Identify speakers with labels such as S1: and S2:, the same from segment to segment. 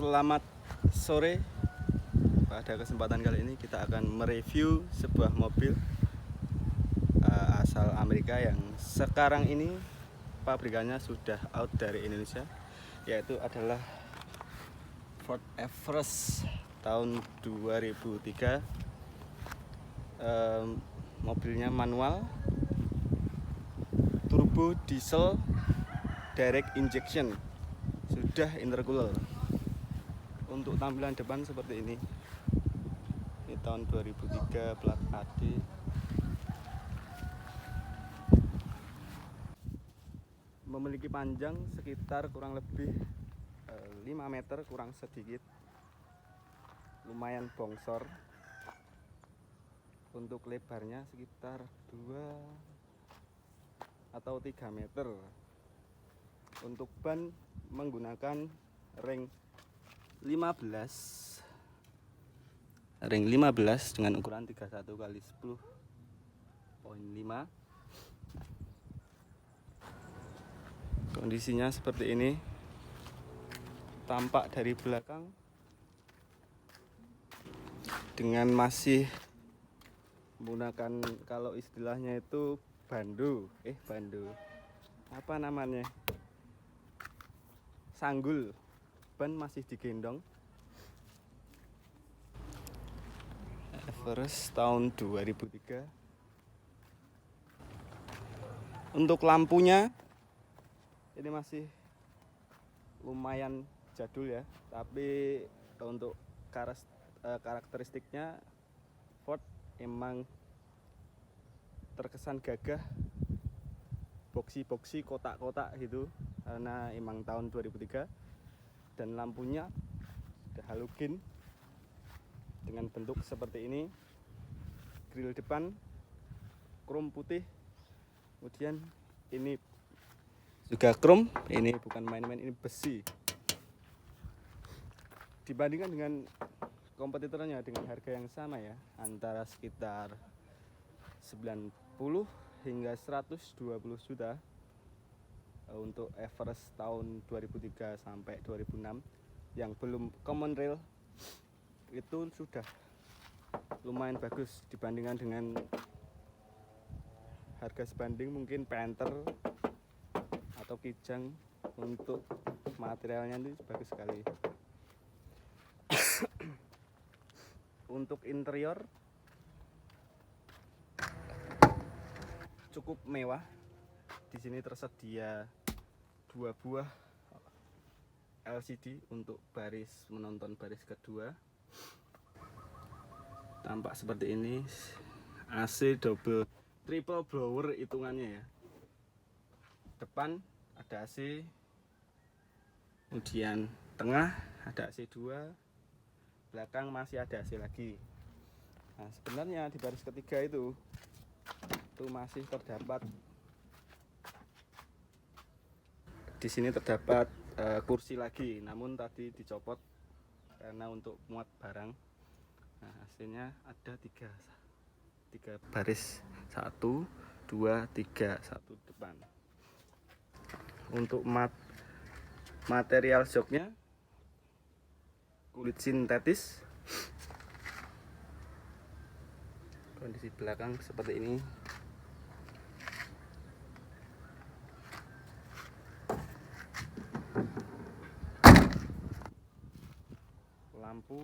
S1: Selamat sore. Pada kesempatan kali ini kita akan mereview sebuah mobil asal Amerika yang sekarang ini pabrikannya sudah out dari Indonesia, yaitu adalah Ford Everest tahun 2003. Mobilnya manual, turbo diesel, direct injection, sudah intercooler. Untuk tampilan depan seperti ini tahun 2003, plat AD. Memiliki panjang sekitar kurang lebih 5 meter kurang sedikit, lumayan bongsor. Untuk lebarnya sekitar 2 atau 3 meter. Untuk ban menggunakan ring 15 dengan ukuran 31 kali 10.5. Kondisinya seperti ini. Tampak dari belakang dengan masih menggunakan, kalau istilahnya itu bandu apa namanya, sanggul. Ban masih digendong. Everest tahun 2003. Untuk lampunya ini masih lumayan jadul ya, tapi untuk karakteristiknya Ford emang terkesan gagah, boksi-boksi, kotak-kotak gitu, karena emang tahun 2003. Dan lampunya ada halogen dengan bentuk seperti ini. Grill depan krom putih, kemudian ini juga krom. Ini bukan main-main, ini besi. Dibandingkan dengan kompetitornya dengan harga yang sama ya, antara sekitar 90 hingga 120 juta untuk Everest tahun 2003 sampai 2006 yang belum common rail. Itu sudah lumayan bagus dibandingkan dengan harga sebanding mungkin Panther atau Kijang. Untuk materialnya ini bagus sekali. Untuk interior cukup mewah. Di sini tersedia 2 buah LCD untuk baris menonton baris kedua. Tampak seperti ini. AC triple blower hitungannya ya. Depan ada AC, kemudian tengah ada AC 2, belakang masih ada AC lagi. Nah, sebenarnya di baris ketiga itu masih terdapat, di sini terdapat kursi lagi, namun tadi dicopot karena untuk muat barang. Nah, hasilnya ada 3 baris, 1, 2, 3, 1 depan. Untuk material joknya kulit sintetis. Kondisi belakang seperti ini. Lampu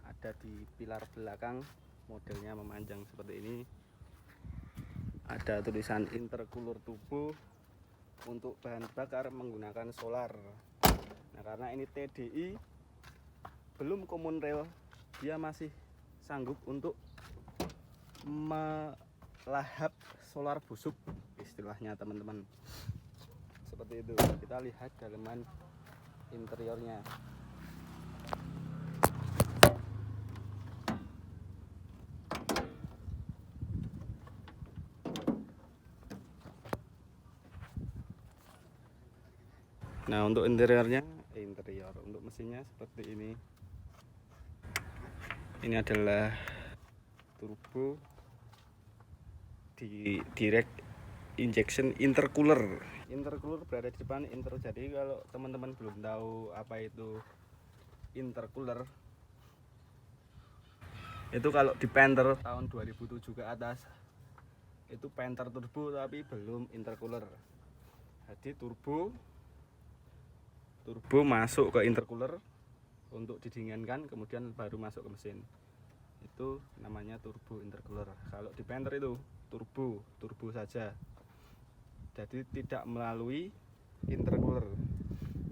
S1: ada di pilar belakang, modelnya memanjang seperti ini. Ada tulisan intercooler turbo. Untuk bahan bakar menggunakan solar. Nah, karena ini TDI belum common rail, dia masih sanggup untuk melahap solar busuk istilahnya teman-teman. Seperti itu. Kita lihat dalaman interiornya. Nah, untuk interior untuk mesinnya seperti ini. Ini adalah turbo di direct injection intercooler. Intercooler berada di depan jadi kalau teman-teman belum tahu apa itu intercooler, itu kalau di Panther tahun 2007 ke atas itu Panther turbo tapi belum intercooler. Jadi turbo masuk ke intercooler untuk didinginkan, kemudian baru masuk ke mesin. Itu namanya turbo intercooler. Kalau di Panther itu turbo saja, jadi tidak melalui intercooler.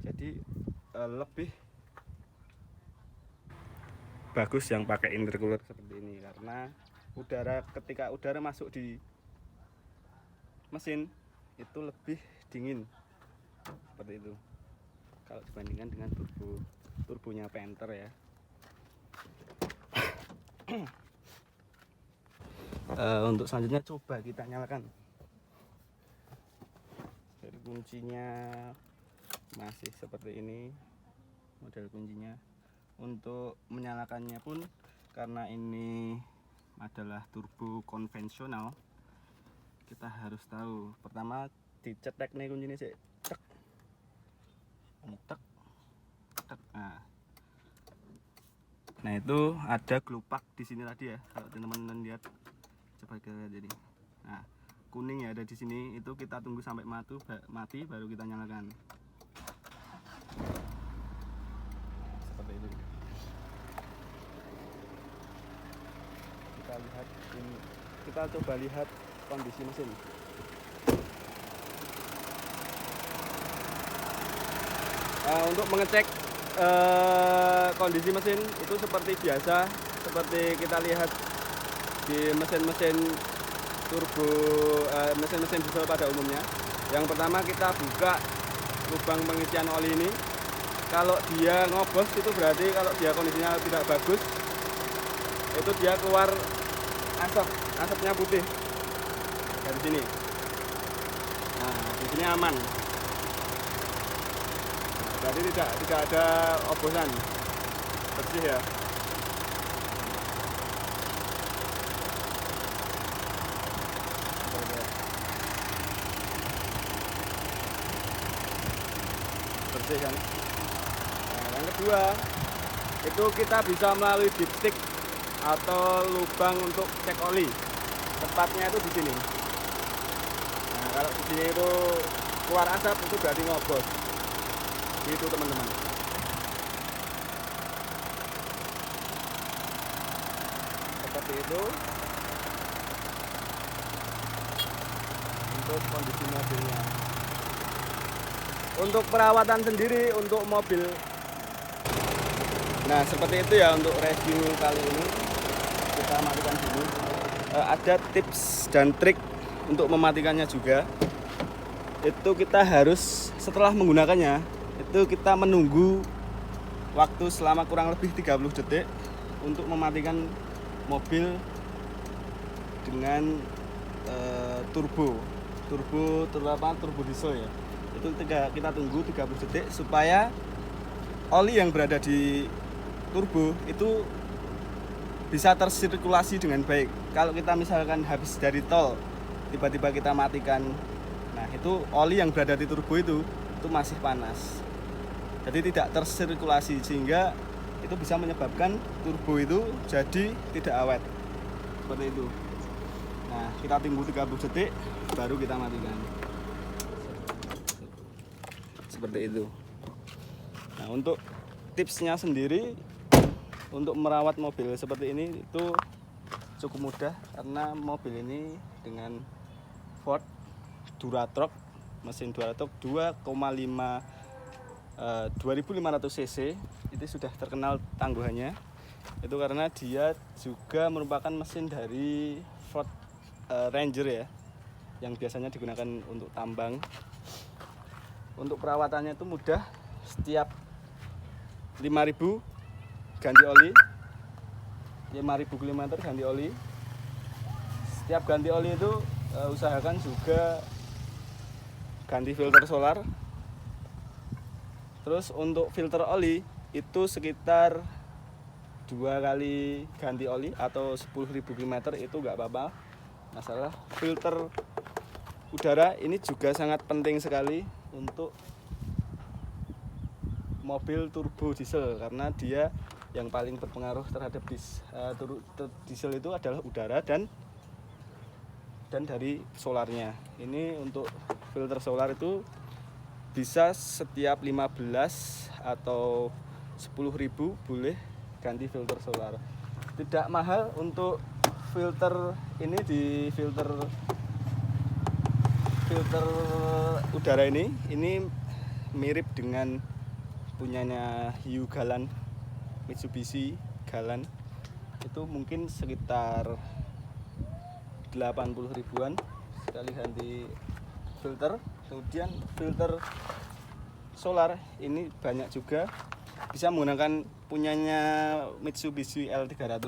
S1: Jadi lebih bagus yang pakai intercooler seperti ini, karena ketika udara masuk di mesin itu lebih dingin seperti itu kalau dibandingkan dengan turbonya Panther ya. Untuk selanjutnya coba kita nyalakan. Jadi kuncinya masih seperti ini model kuncinya. Untuk menyalakannya pun karena ini adalah turbo konvensional, kita harus tahu pertama dicetek nih kuncinya sih, cek, tek. Nah itu ada gelopak di sini tadi ya, kalau teman-teman lihat, coba kita lihat ini. Nah kuning ya ada di sini, itu kita tunggu sampai mati baru kita nyalakan. Seperti itu. Kita lihat ini, kita coba lihat kondisi mesin. Untuk mengecek kondisi mesin itu seperti biasa, seperti kita lihat di mesin-mesin turbo, mesin-mesin diesel pada umumnya. Yang pertama kita buka lubang pengisian oli ini. Kalau dia ngobos itu berarti kalau dia kondisinya tidak bagus, itu dia keluar asapnya putih dari sini. Nah di sini aman, berarti tidak ada obosan, bersih ya. Bersih kan. Nah, yang kedua itu kita bisa melalui dipstick atau lubang untuk cek oli. Tepatnya itu di sini. Nah, kalau di sini itu keluar asap itu berarti ngobos. Gitu teman-teman. Seperti itu untuk kondisi mobilnya. Untuk perawatan sendiri untuk mobil, nah seperti itu ya untuk review kali ini. Kita matikan dulu. Ada tips dan trik untuk mematikannya juga. Itu kita harus setelah menggunakannya, itu kita menunggu waktu selama kurang lebih 30 detik untuk mematikan mobil dengan turbo diesel ya. Itu kita tunggu 30 detik supaya oli yang berada di turbo itu bisa tersirkulasi dengan baik. Kalau kita misalkan habis dari tol, tiba-tiba kita matikan, nah itu oli yang berada di turbo itu masih panas, jadi tidak tersirkulasi, sehingga itu bisa menyebabkan turbo itu jadi tidak awet seperti itu. Nah kita tunggu 30 detik baru kita matikan seperti itu. Nah untuk tipsnya sendiri untuk merawat mobil seperti ini itu cukup mudah, karena mobil ini dengan Ford Duratrok, mesin Duratrok 2500 cc, itu sudah terkenal tangguhannya. Itu karena dia juga merupakan mesin dari Ford Ranger ya, yang biasanya digunakan untuk tambang. Untuk perawatannya itu mudah, setiap 5.000 ganti oli, 5.000 km ganti oli. Setiap ganti oli itu usahakan juga ganti filter solar. Terus untuk filter oli itu sekitar 2 kali ganti oli atau 10.000 km itu nggak apa-apa. Masalah filter udara ini juga sangat penting sekali untuk mobil turbo diesel, karena dia yang paling berpengaruh terhadap diesel itu adalah udara dan dari solarnya. Ini untuk filter solar itu bisa setiap 15 atau 10.000 boleh ganti filter solar. Tidak mahal untuk filter ini, di filter udara ini mirip dengan punyanya Hiu Galan, Mitsubishi Galan. Itu mungkin sekitar 80 ribuan sekali ganti filter. Kemudian filter solar ini banyak juga, bisa menggunakan punyanya Mitsubishi L300,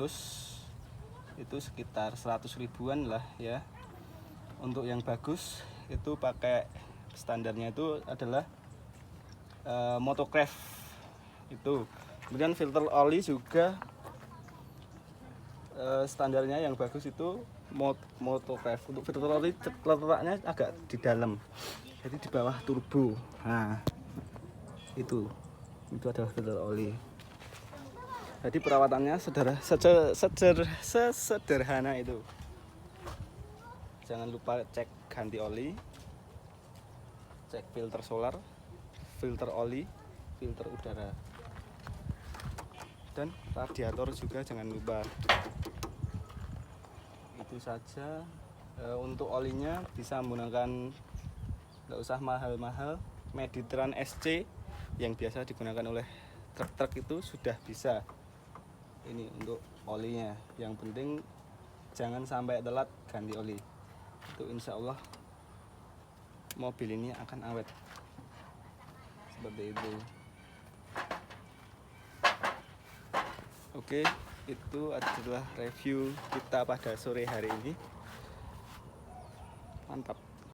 S1: itu sekitar 100 ribuan lah ya. Untuk yang bagus itu pakai standarnya itu adalah Motocraft itu. Kemudian filter oli juga standarnya yang bagus itu Motocraft. Untuk filter oli letaknya agak di dalam, jadi di bawah turbo. Nah, itu adalah filter oli. Jadi perawatannya sederhana itu. Jangan lupa cek ganti oli, cek filter solar, filter oli, filter udara, dan radiator juga jangan lupa. Itu saja. Untuk olinya bisa menggunakan, nggak usah mahal-mahal, Mediterran SC yang biasa digunakan oleh truk-truk itu sudah bisa. Ini untuk olinya. Yang penting jangan sampai telat ganti oli. Itu insya Allah mobil ini akan awet. Seperti itu. Oke, itu adalah review kita pada sore hari ini. Mantap.